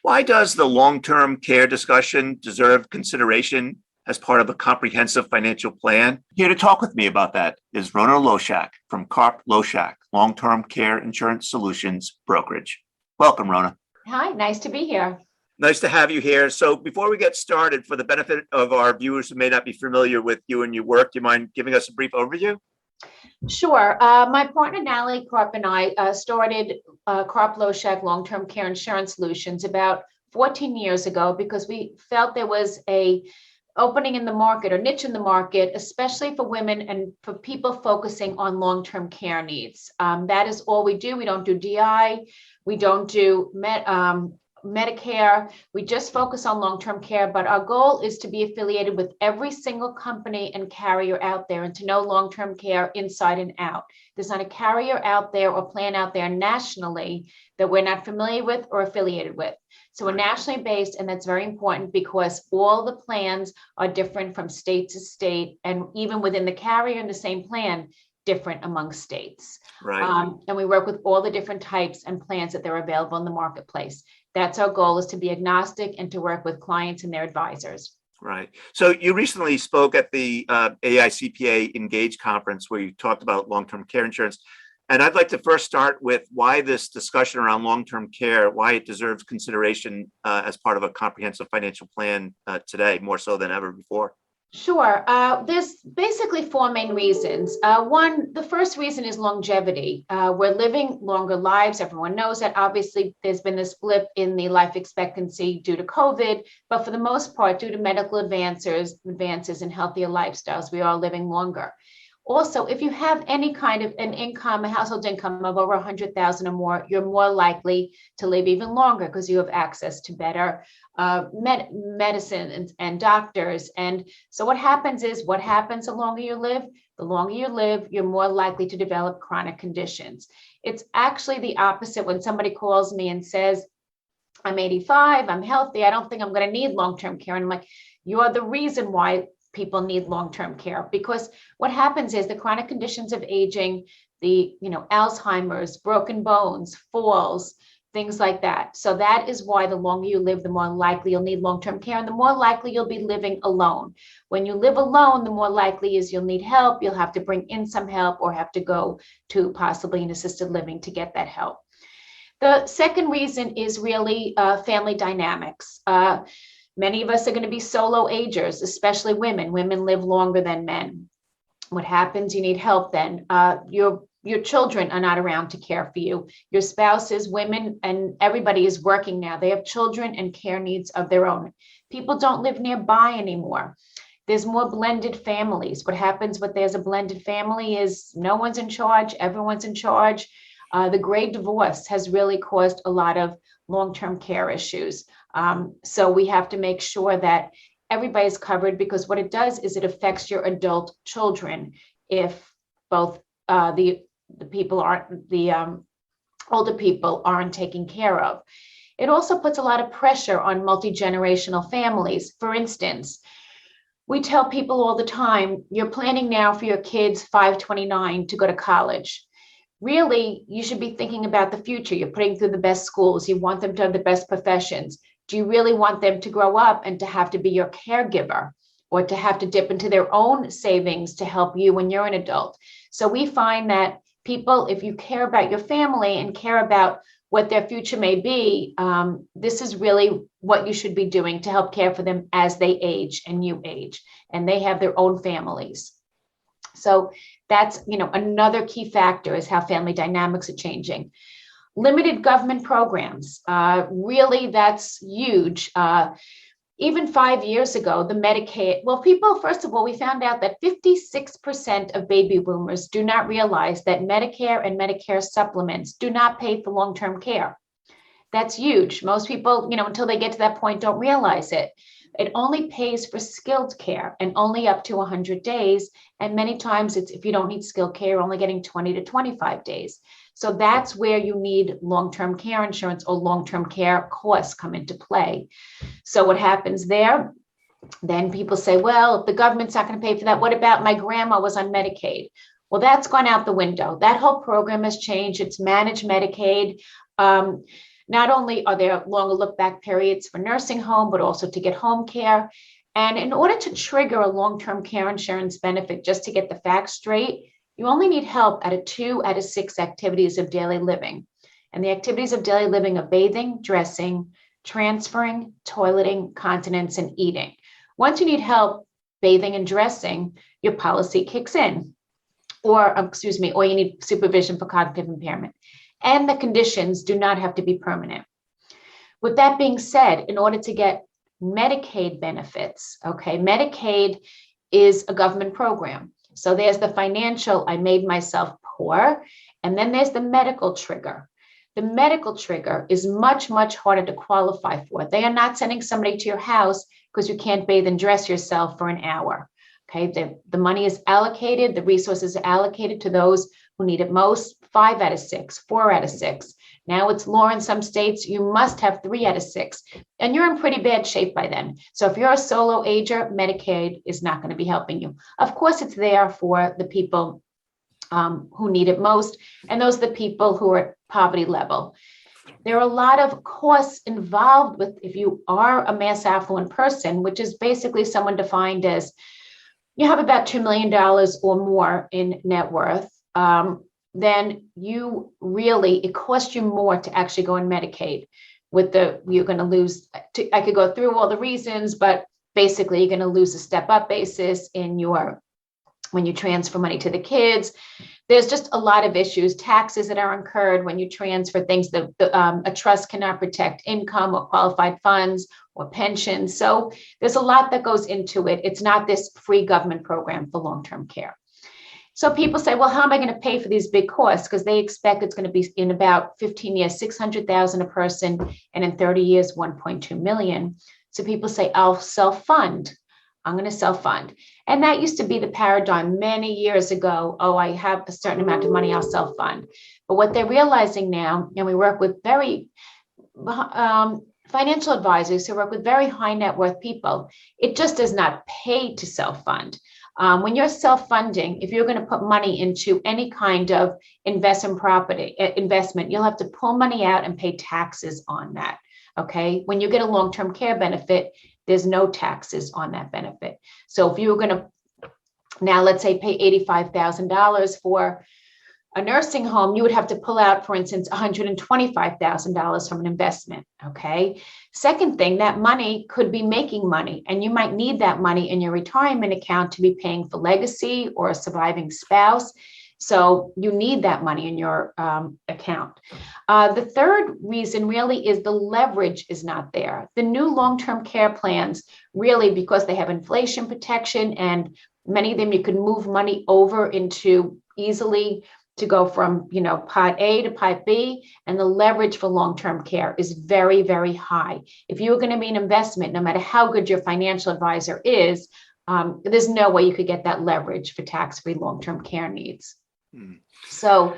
Why does the long-term care discussion deserve consideration as part of a comprehensive financial plan? Here to talk with me about that is Rona Loshak from Karp Loshak Long-Term Care Insurance Solutions Brokerage. Welcome, Rona. Hi, nice to be here. Nice to have you here. So before we get started, for the benefit of our viewers who may not be familiar with you and your work, do you mind giving us a brief overview? Sure. My partner, Natalie Karp, and I started Karp Loshak Long-Term Care Insurance Solutions about 14 years ago because we felt there was a opening in the market or niche in the market, especially for women and for people focusing on long-term care needs. That is all we do. We don't do DI. We don't do Medicare. We just focus on long-term care, but our goal is to be affiliated with every single company and carrier out there and to know long-term care inside and out. There's not a carrier out there or plan out there nationally that we're not familiar with or affiliated with. So we're nationally based, and that's very important because all the plans are different from state to state, and even within the carrier in the same plan, different among states. Right. And we work with all the different types and plans that are available in the marketplace. That's our goal, is to be agnostic and to work with clients and their advisors. Right. So you recently spoke at the AICPA Engage conference where you talked about long-term care insurance. And I'd like to first start with why this discussion around long-term care, why it deserves consideration as part of a comprehensive financial plan today, more so than ever before. Sure. There's basically four main reasons. One, the first reason is longevity. We're living longer lives. Everyone knows that. Obviously, there's been this blip in the life expectancy due to COVID, but for the most part, due to medical advances in healthier lifestyles, we are living longer. Also, if you have any kind of an income, a household income of over 100,000 or more, you're more likely to live even longer because you have access to better medicine and doctors. And so what happens the longer you live, you're more likely to develop chronic conditions. It's actually the opposite when somebody calls me and says, I'm 85, I'm healthy, I don't think I'm going to need long-term care. And I'm like, you are the reason why people need long-term care, because what happens is the chronic conditions of aging, Alzheimer's, broken bones, falls, things like that. So that is why the longer you live, the more likely you'll need long-term care and the more likely you'll be living alone. When you live alone, the more likely is you'll need help. You'll have to bring in some help or have to go to possibly an assisted living to get that help. The second reason is really family dynamics. Many of us are going to be solo agers, especially women. Women live longer than men. What happens? You need help then. Your children are not around to care for you. Your spouses, women, and everybody is working now. They have children and care needs of their own. People don't live nearby anymore. There's more blended families. What happens when there's a blended family is no one's in charge, everyone's in charge. The great divorce has really caused a lot of long-term care issues. So we have to make sure that everybody's covered, because what it does is it affects your adult children if both the older people aren't taken care of. It also puts a lot of pressure on multi-generational families. For instance, we tell people all the time, you're planning now for your kids 529 to go to college. Really, you should be thinking about the future. You're putting through the best schools. You want them to have the best professions. Do you really want them to grow up and to have to be your caregiver or to have to dip into their own savings to help you when you're an adult? So we find that people, if you care about your family and care about what their future may be, this is really what you should be doing to help care for them as they age and you age, and they have their own families. So that's, another key factor is how family dynamics are changing. Limited government programs, really that's huge. Even 5 years ago, the Medicaid, first of all, we found out that 56% of baby boomers do not realize that Medicare and Medicare supplements do not pay for long-term care. That's huge. Most people, until they get to that point, don't realize it. It only pays for skilled care and only up to 100 days. And many times it's, if you don't need skilled care, you're only getting 20 to 25 days. So that's where you need long-term care insurance, or long-term care costs come into play. So what happens there? Then people say, well, if the government's not going to pay for that, what about my grandma was on Medicaid? Well, that's gone out the window. That whole program has changed. It's managed Medicaid. Not only are there longer look back periods for nursing home, but also to get home care. And in order to trigger a long-term care insurance benefit, just to get the facts straight, you only need help at 2 out of 6 activities of daily living. And the activities of daily living are bathing, dressing, transferring, toileting, continence, and eating. Once you need help bathing and dressing, your policy kicks in, or you need supervision for cognitive impairment. And the conditions do not have to be permanent. With that being said, in order to get Medicaid benefits, okay, Medicaid is a government program. So there's the financial, I made myself poor, and then there's the medical trigger. The medical trigger is much, much harder to qualify for. They are not sending somebody to your house because you can't bathe and dress yourself for an hour. Okay, the money is allocated, the resources are allocated to those who need it most, 5 out of 6, 4 out of 6. Now it's law in some states, you must have 3 out of 6, and you're in pretty bad shape by then. So if you're a solo ager, Medicaid is not going to be helping you. Of course, it's there for the people who need it most, and those are the people who are at poverty level. There are a lot of costs involved with if you are a mass affluent person, which is basically someone defined as you have about $2 million or more in net worth, then it costs you more to actually go in Medicaid. You're going to lose, I could go through all the reasons, but basically you're going to lose a step-up basis when you transfer money to the kids. There's just a lot of issues, taxes that are incurred when you transfer things. A trust cannot protect income or qualified funds or pensions. So there's a lot that goes into it. It's not this free government program for long-term care. So people say, well, how am I going to pay for these big costs? Because they expect it's going to be in about 15 years, 600,000 a person, and in 30 years, 1.2 million. So people say, I'll self-fund. I'm going to self-fund. And that used to be the paradigm many years ago. Oh, I have a certain amount of money, I'll self-fund. But what they're realizing now, and we work with very financial advisors who work with very high net worth people, it just does not pay to self-fund. When you're self-funding, if you're going to put money into any kind of investment, you'll have to pull money out and pay taxes on that. Okay. When you get a long-term care benefit, there's no taxes on that benefit. So if you were going to now, let's say, pay $85,000 for a nursing home, you would have to pull out, for instance, $125,000 from an investment. Okay. Second thing, that money could be making money, and you might need that money in your retirement account to be paying for legacy or a surviving spouse. So you need that money in your account. The third reason really is the leverage is not there. The new long-term care plans, really, because they have inflation protection, and many of them you can move money over into easily to go from, pot A to pot B, and the leverage for long-term care is very, very high. If you're going to be an investment, no matter how good your financial advisor is, there's no way you could get that leverage for tax-free long-term care needs. So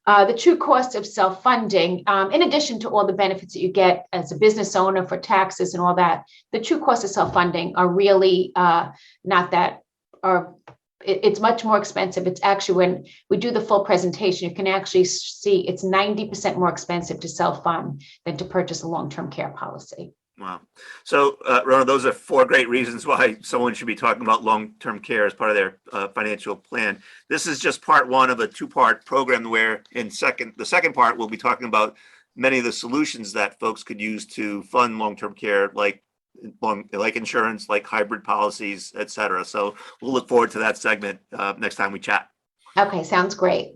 the true cost of self-funding, in addition to all the benefits that you get as a business owner for taxes and all that, the true cost of self-funding are really not that, or it's much more expensive. It's actually, when we do the full presentation, you can actually see it's 90% more expensive to self-fund than to purchase a long-term care policy. Wow. So, Rona, those are 4 great reasons why someone should be talking about long-term care as part of their financial plan. This is just part 1 of a 2-part program where the second part, we'll be talking about many of the solutions that folks could use to fund long-term care, like insurance, like hybrid policies, et cetera. So we'll look forward to that segment next time we chat. Okay, sounds great.